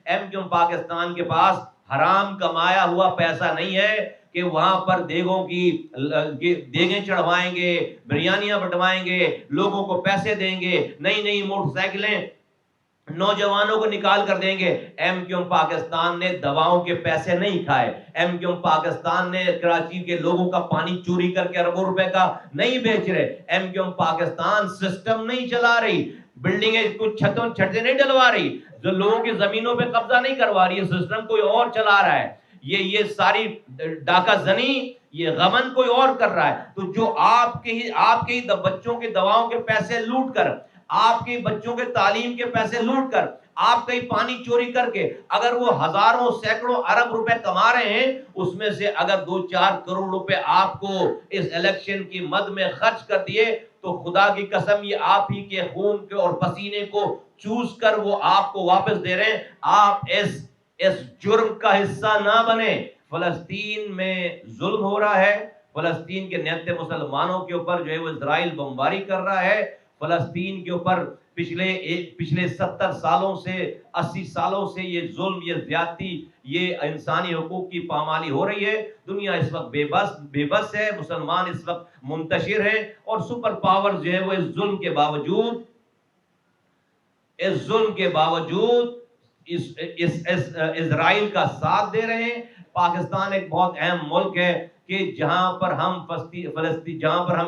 M Q M Pakistan کے پاس حرام کمایا ہوا پیسہ نہیں ہے کہ وہاں پر دیگیں چڑھوائیں گے، بریانیاں بٹوائیں گے، لوگوں کو پیسے دیں گے، نئی نئی موٹر سائیکلیں نوجوانوں کو نکال کر دیں گے۔ ایم کیو ایم پاکستان نے دواؤں کے پیسے نہیں کھائے، ایم کیو ایم پاکستان نے کراچی کے لوگوں کا پانی چوری کر کے اربوں روپے کا نہیں بیچ رہے، M Q M Pakistan system نہیں چلا رہی، بلڈنگیں کچھ چھتیں نہیں ڈلوا رہی، جو لوگوں کی زمینوں پہ قبضہ نہیں کروا رہی ہے، سسٹم کوئی اور چلا رہا ہے، یہ ساری ڈاکہ زنی یہ غمن کوئی اور کر رہا ہے۔ تو جو آپ کے ہی بچوں کے دواؤں کے پیسے لوٹ کر، آپ کے بچوں کے تعلیم کے پیسے لوٹ کر، آپ کہیں پانی چوری کر کے اگر وہ ہزاروں سینکڑوں ارب روپے کما رہے ہیں، اس میں سے اگر 2-4 کروڑ روپے آپ کو اس الیکشن کی مد میں خرچ کر دیے تو خدا کی قسم یہ آپ ہی کے خون کے اور پسینے کو چوس کر وہ آپ کو واپس دے رہے ہیں۔ آپ اس جرم کا حصہ نہ بنے۔ فلسطین میں ظلم ہو رہا ہے، فلسطین کے نہتے مسلمانوں کے اوپر جو ہے وہ اسرائیل بمباری کر رہا ہے، فلسطین کے اوپر پچھلے 70 سالوں سے 80 سالوں سے یہ ظلم، یہ زیادتی، یہ انسانی حقوق کی پامالی ہو رہی ہے۔ دنیا اس وقت بے بس ہے، مسلمان اس وقت منتشر ہیں، اور سپر پاور جو ہے وہ اس ظلم کے باوجود اسرائیل کا ساتھ دے رہے ہیں۔ پاکستان ایک بہت اہم ملک ہے کہ جہاں پر ہم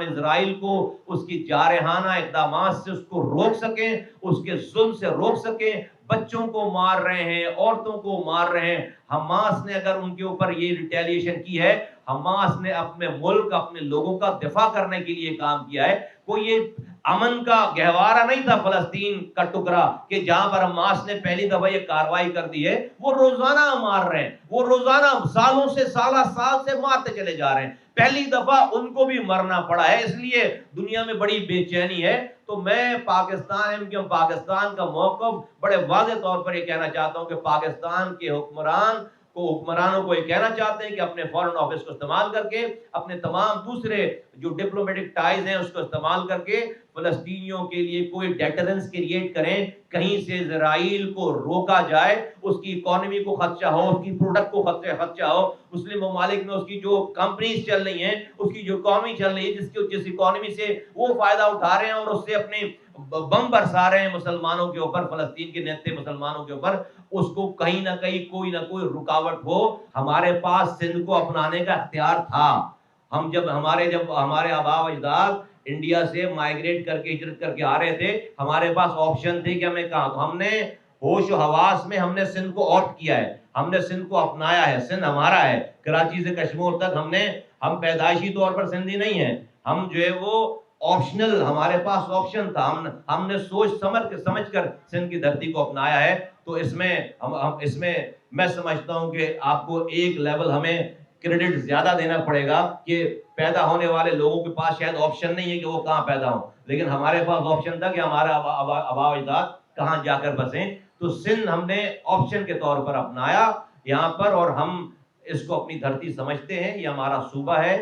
اسرائیل کو اس کی جارحانہ اقدامات سے اس کو روک سکیں، اس کے ظلم سے روک سکیں۔ بچوں کو مار رہے ہیں، عورتوں کو مار رہے ہیں۔ حماس نے اگر ان کے اوپر یہ ریٹیلیشن کی ہے، حماس نے اپنے ملک، اپنے لوگوں کا دفاع کرنے کے لیے کام کیا ہے۔ کوئی یہ امن کا گہوارہ نہیں تھا فلسطین کا ٹکڑا کہ جہاں پر حماس نے پہلی دفعہ یہ کاروائی کر دی ہے۔ وہ روزانہ مار رہے ہیں، وہ روزانہ سال سے مارتے چلے جا رہے ہیں۔ پہلی دفعہ ان کو بھی مرنا پڑا ہے، اس لیے دنیا میں بڑی بے چینی ہے۔ تو میں ایم کیو ایم پاکستان کا موقف بڑے واضح طور پر یہ کہنا چاہتا ہوں کہ پاکستان کے حکمرانوں کو یہ کہنا چاہتے ہیں کہ اپنے فورن آفس کو استعمال کر کے، اپنے تمام دوسرے جو ڈپلومیٹک ٹائز ہیں اس کو استعمال کر کے فلسطینیوں کے لیے کوئی ڈیٹرنس کریٹ کریں، کہیں سے اسرائیل کو روکا جائے، اس کی اکانومی کو خدشہ ہو، اس کی پروڈکٹ کو خدشہ ہو۔ مسلم ممالک میں اس کی جو کمپنیز چل رہی ہیں، اس کی جو اکانومی چل رہی ہے، جس اکانومی سے وہ فائدہ اٹھا رہے ہیں اور اس سے اپنے بم برسا رہے ہیں مسلمانوں کے اوپر، فلسطین کے نہتے مسلمانوں کے اوپر، اس کو کہیں نہ کہیں کوئی نہ کوئی رکاوٹ ہو۔ ہمارے پاس سندھ کو اپنانے کا اختیار تھا۔ جب ہمارے آباء و اجداد انڈیا سے مائگریٹ کر کے ہجرت کر کے آ رہے تھے، ہمارے پاس آپشن تھے کہ ہمیں کہاں، تو ہم نے ہوش و حواس میں ہم نے سندھ کو آپٹ کیا ہے، ہم نے سندھ کو اپنایا ہے۔ سندھ ہمارا ہے، کراچی سے کشمیر تک ہم پیدائشی طور پر سندھی نہیں ہیں، ہم جو ہے وہ آپشنل، ہمارے پاس آپشن تھا، ہم نے سوچ سمجھ کر سندھ کی دھرتی کو اپنایا ہے۔ تو اس میں میں سمجھتا ہوں کہ آپ کو ایک لیول ہمیں کریڈٹ زیادہ دینا پڑے گا کہ پیدا ہونے والے لوگوں کے پاس شاید آپشن نہیں ہے کہ وہ کہاں پیدا ہوں، لیکن ہمارے پاس آپشن تھا کہ ہمارے آباء و اجداد کہاں جا کر بسیں۔ تو سندھ ہم نے آپشن کے طور پر اپنایا یہاں پر، اور ہم اس کو اپنی دھرتی سمجھتے ہیں، یہ ہمارا صوبہ ہے۔